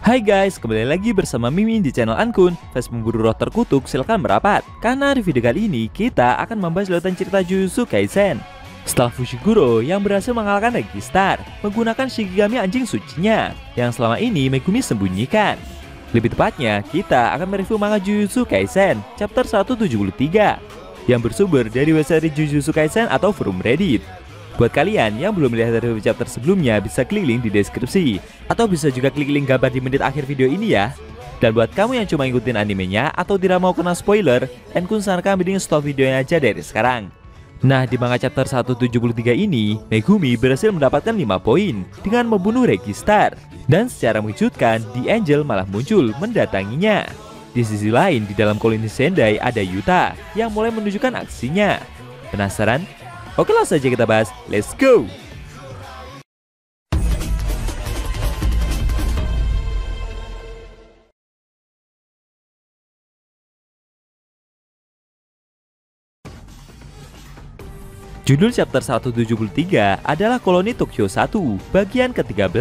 Hai guys, kembali lagi bersama Mimin di channel Ankun. Fans pemburu roh terkutuk silahkan merapat, karena di video kali ini kita akan membahas lautan cerita Jujutsu Kaisen. Setelah Fushiguro yang berhasil mengalahkan Registar menggunakan Shikigami anjing sucinya yang selama ini Megumi sembunyikan. Lebih tepatnya, kita akan mereview manga Jujutsu Kaisen chapter 173 yang bersumber dari website Jujutsu Kaisen atau forum Reddit. Buat kalian yang belum melihat review chapter sebelumnya, bisa klik link di deskripsi, atau bisa juga klik link gambar di menit akhir video ini ya. Dan buat kamu yang cuma ngikutin animenya atau tidak mau kena spoiler, Ankun sarankan mending stop videonya aja dari sekarang. Nah, di manga chapter 173 ini, Megumi berhasil mendapatkan 5 poin dengan membunuh Registar. Dan secara mengejutkan, The Angel malah muncul mendatanginya. Di sisi lain, di dalam koloni Sendai ada Yuta yang mulai menunjukkan aksinya. Penasaran? Oke, langsung saja kita bahas, let's go! Judul chapter 173 adalah Koloni Tokyo 1, bagian ke-13.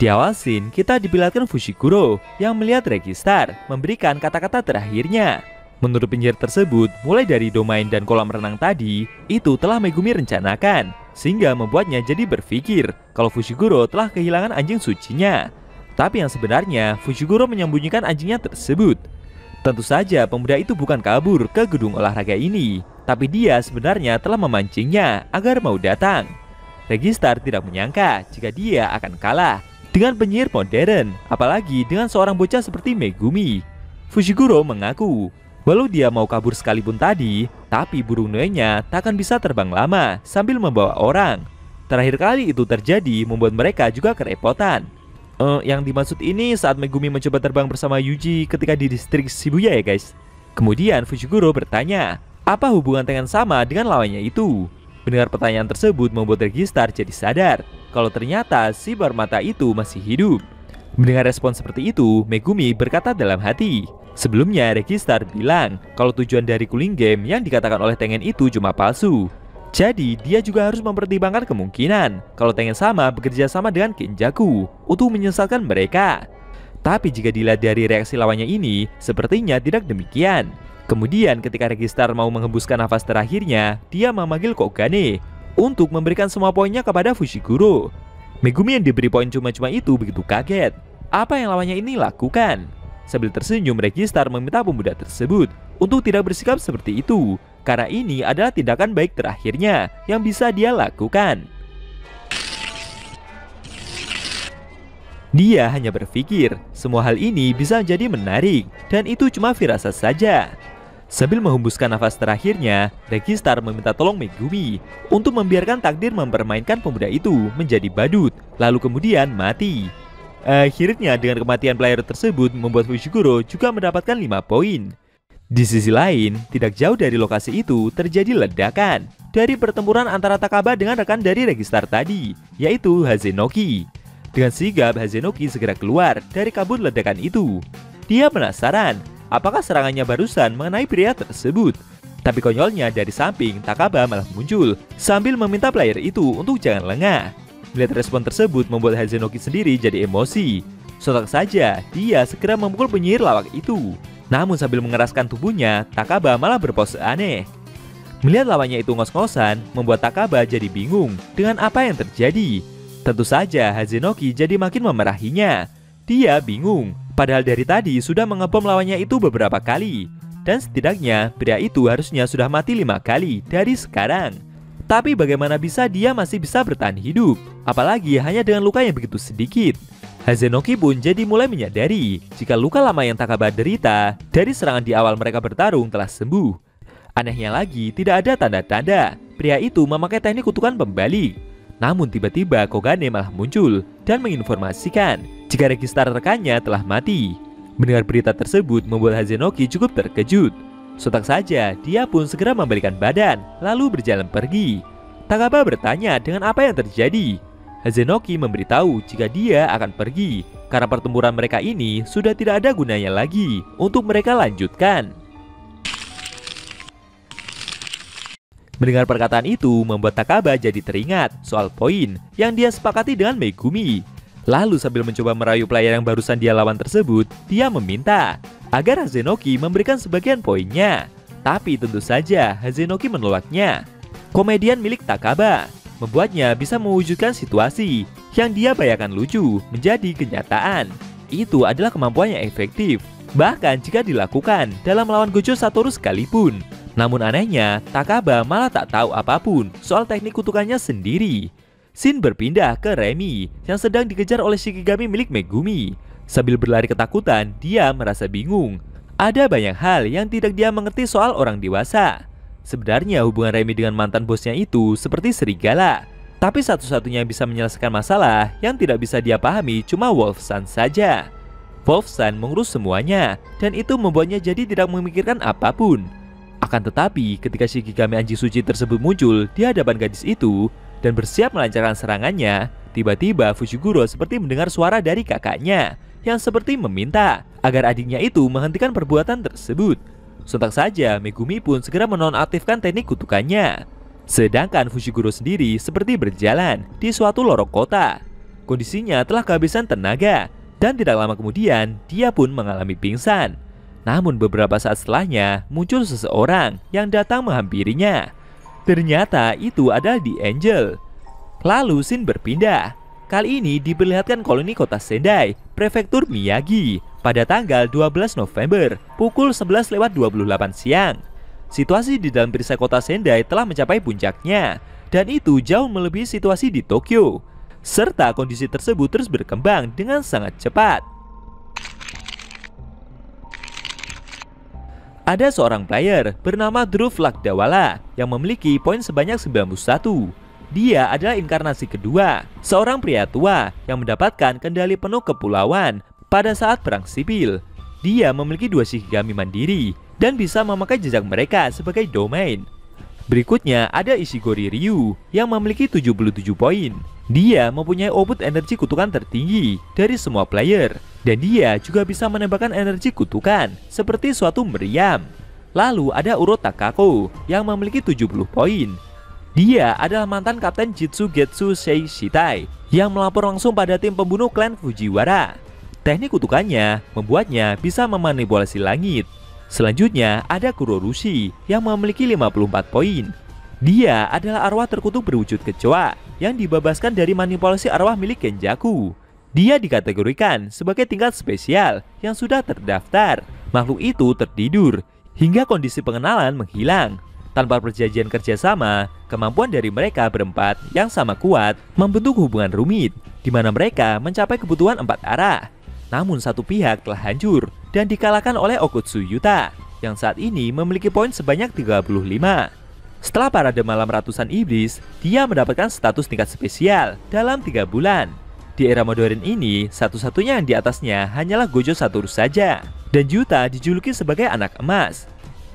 Di awal scene, kita diperlihatkan Fushiguro yang melihat Registar memberikan kata-kata terakhirnya. Menurut penyiar tersebut, mulai dari domain dan kolam renang tadi, itu telah Megumi rencanakan, sehingga membuatnya jadi berpikir kalau Fushiguro telah kehilangan anjing sucinya. Tapi yang sebenarnya, Fushiguro menyembunyikan anjingnya tersebut. Tentu saja pemuda itu bukan kabur ke gedung olahraga ini, tapi dia sebenarnya telah memancingnya agar mau datang. Registar tidak menyangka jika dia akan kalah dengan penyihir modern, apalagi dengan seorang bocah seperti Megumi. Fushiguro mengaku, walau dia mau kabur sekalipun tadi, tapi burung noenya tak akan bisa terbang lama sambil membawa orang. Terakhir kali itu terjadi membuat mereka juga kerepotan. Yang dimaksud ini saat Megumi mencoba terbang bersama Yuji ketika di distrik Shibuya ya guys. Kemudian Fushiguro bertanya, apa hubungan Tengen sama dengan lawannya itu? Mendengar pertanyaan tersebut membuat Registar jadi sadar kalau ternyata si bermata itu masih hidup. Mendengar respon seperti itu, Megumi berkata dalam hati, sebelumnya Registar bilang kalau tujuan dari Cooling Game yang dikatakan oleh Tengen itu cuma palsu. Jadi dia juga harus mempertimbangkan kemungkinan kalau Tengen sama bekerja sama dengan Kenjaku untuk menyesatkan mereka. Tapi jika dilihat dari reaksi lawannya ini, sepertinya tidak demikian. Kemudian ketika Registar mau menghembuskan nafas terakhirnya, dia memanggil Kogane untuk memberikan semua poinnya kepada Fushiguro. Megumi yang diberi poin cuma-cuma itu begitu kaget. Apa yang lawannya ini lakukan? Sambil tersenyum, Registar meminta pemuda tersebut untuk tidak bersikap seperti itu, karena ini adalah tindakan baik terakhirnya yang bisa dia lakukan. Dia hanya berpikir semua hal ini bisa jadi menarik, dan itu cuma firasat saja. Sambil menghembuskan nafas terakhirnya, Registar meminta tolong Megumi untuk membiarkan takdir mempermainkan pemuda itu menjadi badut, lalu kemudian mati. Akhirnya dengan kematian player tersebut membuat Fushiguro juga mendapatkan 5 poin. Di sisi lain, tidak jauh dari lokasi itu terjadi ledakan dari pertempuran antara Takaba dengan rekan dari Registar tadi, yaitu Hazenoki. Dengan sigap, Hazenoki segera keluar dari kabut ledakan itu. Dia penasaran apakah serangannya barusan mengenai pria tersebut. Tapi konyolnya dari samping, Takaba malah muncul sambil meminta player itu untuk jangan lengah. Melihat respon tersebut membuat Hazenoki sendiri jadi emosi. Sontak saja, dia segera memukul penyihir lawak itu. Namun sambil mengeraskan tubuhnya, Takaba malah berpose aneh. Melihat lawannya itu ngos-ngosan, membuat Takaba jadi bingung dengan apa yang terjadi. Tentu saja Hazenoki jadi makin memarahinya. Dia bingung, padahal dari tadi sudah mengebom lawannya itu beberapa kali. Dan setidaknya pria itu harusnya sudah mati 5 kali dari sekarang. Tapi bagaimana bisa dia masih bisa bertahan hidup? Apalagi hanya dengan luka yang begitu sedikit. Hazenoki pun jadi mulai menyadari jika luka lama yang Takaba derita dari serangan di awal mereka bertarung telah sembuh. Anehnya lagi, tidak ada tanda-tanda pria itu memakai teknik kutukan pembalik. Namun tiba-tiba Kogane malah muncul dan menginformasikan jika Registar rekannya telah mati. Mendengar berita tersebut membuat Hazenoki cukup terkejut. Sontak saja, dia pun segera membalikan badan lalu berjalan pergi. Takaba bertanya dengan apa yang terjadi. Hazenoki memberitahu jika dia akan pergi karena pertempuran mereka ini sudah tidak ada gunanya lagi untuk mereka lanjutkan. Mendengar perkataan itu membuat Takaba jadi teringat soal poin yang dia sepakati dengan Megumi. Lalu sambil mencoba merayu player yang barusan dia lawan tersebut, dia meminta agar Hazenoki memberikan sebagian poinnya. Tapi tentu saja Hazenoki menolaknya. Komedian milik Takaba membuatnya bisa mewujudkan situasi yang dia bayangkan lucu menjadi kenyataan. Itu adalah kemampuan yang efektif, bahkan jika dilakukan dalam melawan Gojo Satoru sekalipun. Namun anehnya, Takaba malah tak tahu apapun soal teknik kutukannya sendiri. Shin berpindah ke Remi yang sedang dikejar oleh Shikigami milik Megumi. Sambil berlari ketakutan, dia merasa bingung. Ada banyak hal yang tidak dia mengerti soal orang dewasa. Sebenarnya hubungan Remi dengan mantan bosnya itu seperti serigala. Tapi satu-satunya yang bisa menyelesaikan masalah yang tidak bisa dia pahami cuma Wolf-san saja. Wolf-san mengurus semuanya, dan itu membuatnya jadi tidak memikirkan apapun. Akan tetapi ketika Shikigami Anji Suci tersebut muncul di hadapan gadis itu dan bersiap melancarkan serangannya, tiba-tiba Fushiguro seperti mendengar suara dari kakaknya yang seperti meminta agar adiknya itu menghentikan perbuatan tersebut. Sontak saja Megumi pun segera menonaktifkan teknik kutukannya. Sedangkan Fushiguro sendiri seperti berjalan di suatu lorong kota. Kondisinya telah kehabisan tenaga dan tidak lama kemudian dia pun mengalami pingsan. Namun beberapa saat setelahnya muncul seseorang yang datang menghampirinya. Ternyata itu adalah The Angel. Lalu Shin berpindah. Kali ini diperlihatkan koloni kota Sendai, prefektur Miyagi, pada tanggal 12 November pukul 11:28 siang. Situasi di dalam perisai kota Sendai telah mencapai puncaknya, dan itu jauh melebihi situasi di Tokyo. Serta kondisi tersebut terus berkembang dengan sangat cepat. Ada seorang player bernama Dhruv Lakdawala yang memiliki poin sebanyak 91. Dia adalah inkarnasi kedua, seorang pria tua yang mendapatkan kendali penuh kepulauan pada saat perang sipil. Dia memiliki 2 Shikigami mandiri dan bisa memakai jejak mereka sebagai domain. Berikutnya ada Ishigori Ryu yang memiliki 77 poin. Dia mempunyai output energi kutukan tertinggi dari semua player, dan dia juga bisa menembakkan energi kutukan seperti suatu meriam. Lalu ada Uro Takako yang memiliki 70 poin. Dia adalah mantan kapten Jitsu Getsu Sei Shitai yang melapor langsung pada tim pembunuh klan Fujiwara. Teknik kutukannya membuatnya bisa memanipulasi langit. Selanjutnya ada Kurorushi yang memiliki 54 poin. Dia adalah arwah terkutuk berwujud kecoa yang dibebaskan dari manipulasi arwah milik Kenjaku. Dia dikategorikan sebagai tingkat spesial yang sudah terdaftar. Makhluk itu tertidur hingga kondisi pengenalan menghilang. Tanpa perjanjian kerjasama, kemampuan dari mereka berempat yang sama kuat membentuk hubungan rumit, di mana mereka mencapai kebutuhan 4 arah. Namun satu pihak telah hancur dan dikalahkan oleh Okutsu Yuta, yang saat ini memiliki poin sebanyak 35. Setelah parade malam ratusan iblis, dia mendapatkan status tingkat spesial dalam 3 bulan. Di era modern ini, satu-satunya yang di atasnya hanyalah Gojo Satoru saja, dan Yuta dijuluki sebagai anak emas.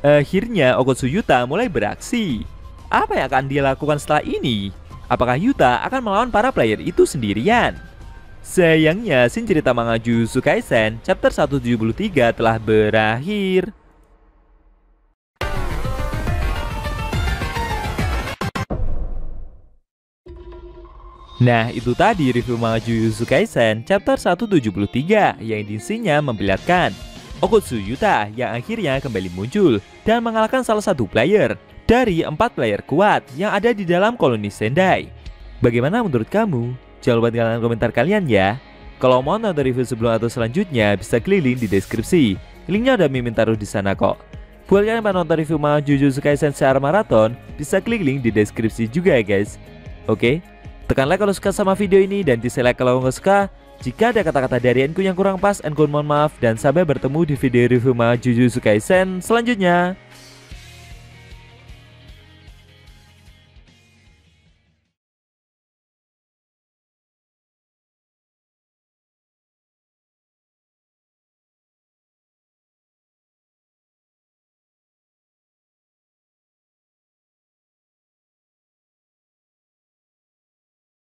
Akhirnya Okutsu Yuta mulai beraksi. Apa yang akan dia lakukan setelah ini? Apakah Yuta akan melawan para player itu sendirian? Sayangnya, scene cerita manga Jujutsu Kaisen chapter 173 telah berakhir. Nah, itu tadi review manga Jujutsu Kaisen chapter 173 yang isinya memperlihatkan Okutsu Yuta yang akhirnya kembali muncul dan mengalahkan salah satu player dari 4 player kuat yang ada di dalam koloni Sendai. Bagaimana menurut kamu? Jangan lupa tinggalkan komentar kalian ya. Kalau mau nonton review sebelum atau selanjutnya, bisa klik link di deskripsi. Linknya udah Mimin taruh di sana kok. Buat kalian yang mau nonton review manga Jujutsu Kaisen secara maraton, bisa klik link di deskripsi juga ya guys. Oke, tekan like kalau suka sama video ini dan dislike kalau nggak suka. Jika ada kata-kata dari Enku yang kurang pas, Enku mohon maaf, dan sampai bertemu di video review manga Jujutsu Kaisen selanjutnya.